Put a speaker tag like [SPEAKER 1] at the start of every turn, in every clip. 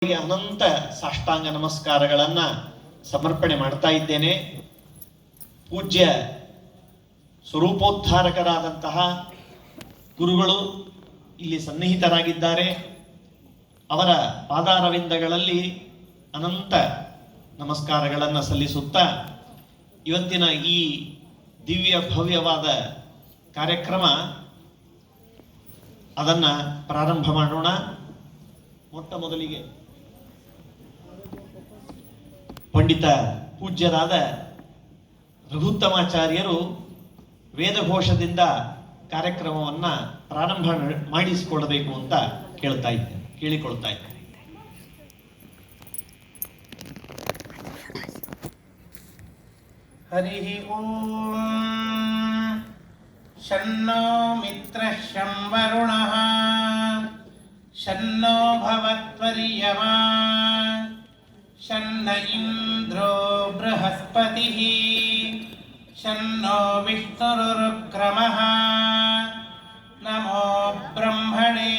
[SPEAKER 1] ಅನಂತ ಸಾಷ್ಟಾಂಗ ನಮಸ್ಕಾರಗಳನ್ನ ಸಮರ್ಪಣೆ ಮಾಡ್ತಾ ಇದ್ದೇನೆ. ಪೂಜ್ಯ ಸ್ವರೂಪೋದ್ಧಾರಕರಾದಂತಹ ಗುರುಗಳು ಇಲ್ಲಿ ಸನ್ನಿಹಿತರಾಗಿದ್ದಾರೆ. ಅವರ ಪಾದಾರವಿಂದಗಳಲ್ಲಿ ಅನಂತ ನಮಸ್ಕಾರಗಳನ್ನು ಸಲ್ಲಿಸುತ್ತಾ ಇವತ್ತಿನ ಈ ದಿವ್ಯ ಭವ್ಯವಾದ ಕಾರ್ಯಕ್ರಮ ಅದನ್ನ ಪ್ರಾರಂಭ ಮಾಡೋಣ. ಮೊಟ್ಟ ಮೊದಲಿಗೆ ಪಂಡಿತ ಪೂಜ್ಯರಾದ ರಘುತ್ತಮಾಚಾರ್ಯರು ವೇದಘೋಷದಿಂದ ಕಾರ್ಯಕ್ರಮವನ್ನ ಪ್ರಾರಂಭ ಮಾಡಿಸಿಕೊಳ್ಳಬೇಕು ಅಂತ ಕೇಳಿಕೊಳ್ತಾ ಇದ್ದೇನೆ.
[SPEAKER 2] ಹರಿ ಓಂ ಶನ್ನೋ ಮಿತ್ರಃ ಶಂ ವರುಣಃ ಶನ್ನೋ ಭವತ್ವರ್ಯಮಾ ಶನ್ನ ಇಂದ್ರೋ ಬೃಹಸ್ಪತಿಃ ಶನ್ನೋ ವಿಷ್ಣುರುರುಕ್ರಮಃ ನಮೋ ಬ್ರಹ್ಮಣೇ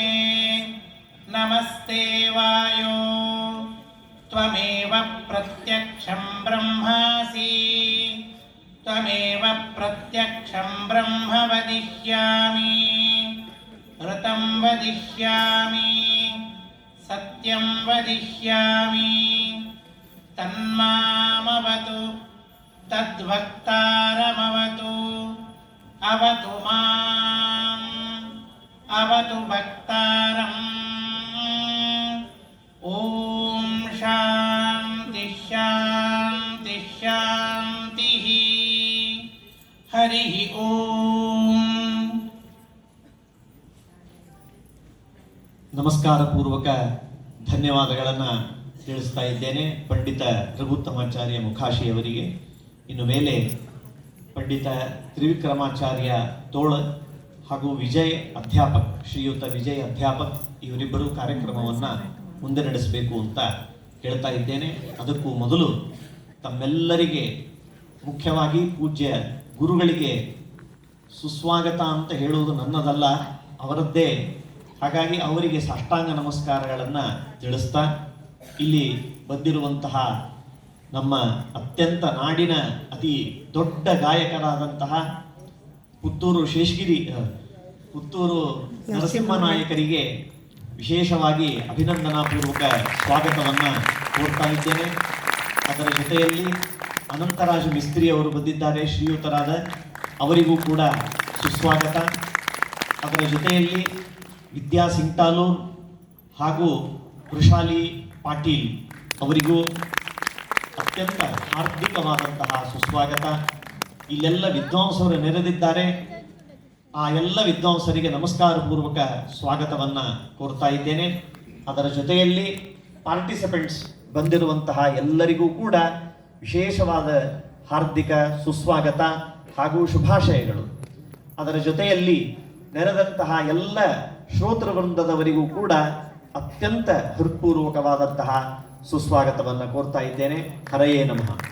[SPEAKER 2] ನಮಸ್ತೆ ವಾಯೋ ತ್ವಮೇವ ಪ್ರತ್ಯಕ್ಷಂ ಬ್ರಹ್ಮಾಸಿ ತ್ವಮೇವ ಪ್ರತ್ಯಕ್ಷಂ ಬ್ರಹ್ಮ ವದಿಷ್ಯಾಮಿ ಋತಂ ವದಿಷ್ಯಾಮಿ ಸತ್ಯಂ ವದಿಷ್ಯಾಮಿ ತನ್ಮಾಮವತು ತದ್ವಕ್ತಾರಮವತು ಅವತು ಮಾಂ ಅವತು ಭಕ್ತಾರಂ. ಓಂ ಶಾಂತಿ ಶಾಂತಿ ಶಾಂತಿ. ಹರಿ ಓಂ.
[SPEAKER 1] ನಮಸ್ಕಾರ ಪೂರ್ವಕ ಧನ್ಯವಾದಗಳನ್ನು ತಿಳಿಸ್ತಾ ಇದ್ದೇನೆ ಪಂಡಿತ ರಘುತ್ತಮಾಚಾರ್ಯ ಮುಖಾಶಿಯವರಿಗೆ. ಇನ್ನು ಮೇಲೆ ಪಂಡಿತ ತ್ರಿವಿಕ್ರಮಾಚಾರ್ಯ ತೋಳ ಹಾಗೂ ವಿಜಯ್ ಅಧ್ಯಾಪಕ್, ಶ್ರೀಯುತ ವಿಜಯ್ ಅಧ್ಯಾಪಕ್ ಇವರಿಬ್ಬರು ಕಾರ್ಯಕ್ರಮವನ್ನು ಮುಂದೆ ನಡೆಸಬೇಕು ಅಂತ ಹೇಳ್ತಾ ಇದ್ದೇನೆ. ಅದಕ್ಕೂ ಮೊದಲು ತಮ್ಮೆಲ್ಲರಿಗೆ, ಮುಖ್ಯವಾಗಿ ಪೂಜ್ಯ ಗುರುಗಳಿಗೆ ಸುಸ್ವಾಗತ ಅಂತ ಹೇಳುವುದು ನನ್ನದಲ್ಲ, ಅವರದ್ದೇ. ಹಾಗಾಗಿ ಅವರಿಗೆ ಸಾಷ್ಟಾಂಗ ನಮಸ್ಕಾರಗಳನ್ನು ತಿಳಿಸ್ತಾ, ಇಲ್ಲಿ ಬಂದಿರುವಂತಹ ನಮ್ಮ ಅತ್ಯಂತ ನಾಡಿನ ಅತಿ ದೊಡ್ಡ ಗಾಯಕರಾದಂತಹ ಪುತ್ತೂರು ನರಸಿಂಹನಾಯಕರಿಗೆ ವಿಶೇಷವಾಗಿ ಅಭಿನಂದನಾಪೂರ್ವಕ ಸ್ವಾಗತವನ್ನು ಕೋರ್ತಾ ಇದ್ದೇನೆ. ಅದರ ಜೊತೆಯಲ್ಲಿ ಅನಂತರಾಜ ಮಿಸ್ತ್ರಿ ಅವರು ಬಂದಿದ್ದಾರೆ, ಶ್ರೀಯುತರಾದ, ಅವರಿಗೂ ಕೂಡ ಸುಸ್ವಾಗತ. ಅದರ ಜೊತೆಯಲ್ಲಿ ವಿದ್ಯಾ ಸಿಂಗ್ಟಾಲೂರ್ ಹಾಗೂ ವೃಷಾಲಿ ಪಾಟೀಲ್ ಅವರಿಗೂ ಅತ್ಯಂತ ಹಾರ್ದಿಕವಾದಂತಹ ಸುಸ್ವಾಗತ. ಇಲ್ಲೆಲ್ಲ ವಿದ್ವಾಂಸರು ನೆರೆದಿದ್ದಾರೆ. ಆ ಎಲ್ಲ ವಿದ್ವಾಂಸರಿಗೆ ನಮಸ್ಕಾರ ಪೂರ್ವಕ ಸ್ವಾಗತವನ್ನು ಕೋರ್ತಾ ಇದ್ದೇನೆ. ಅದರ ಜೊತೆಯಲ್ಲಿ ಪಾರ್ಟಿಸಿಪೆಂಟ್ಸ್ ಬಂದಿರುವಂತಹ ಎಲ್ಲರಿಗೂ ಕೂಡ ವಿಶೇಷವಾದ ಹಾರ್ದಿಕ ಸುಸ್ವಾಗತ ಹಾಗೂ ಶುಭಾಶಯಗಳು. ಅದರ ಜೊತೆಯಲ್ಲಿ ನೆರೆದಂತಹ ಎಲ್ಲ ಶ್ರೋತೃವೃಂದದವರಿಗೂ ಕೂಡ ಅತ್ಯಂತ ಹೃತ್ಪೂರ್ವಕವಾದಂತಹ ಸುಸ್ವಾಗತವನ್ನು ಕೋರ್ತಾ ಇದ್ದೇನೆ. ಹರಯೇ ನಮಃ.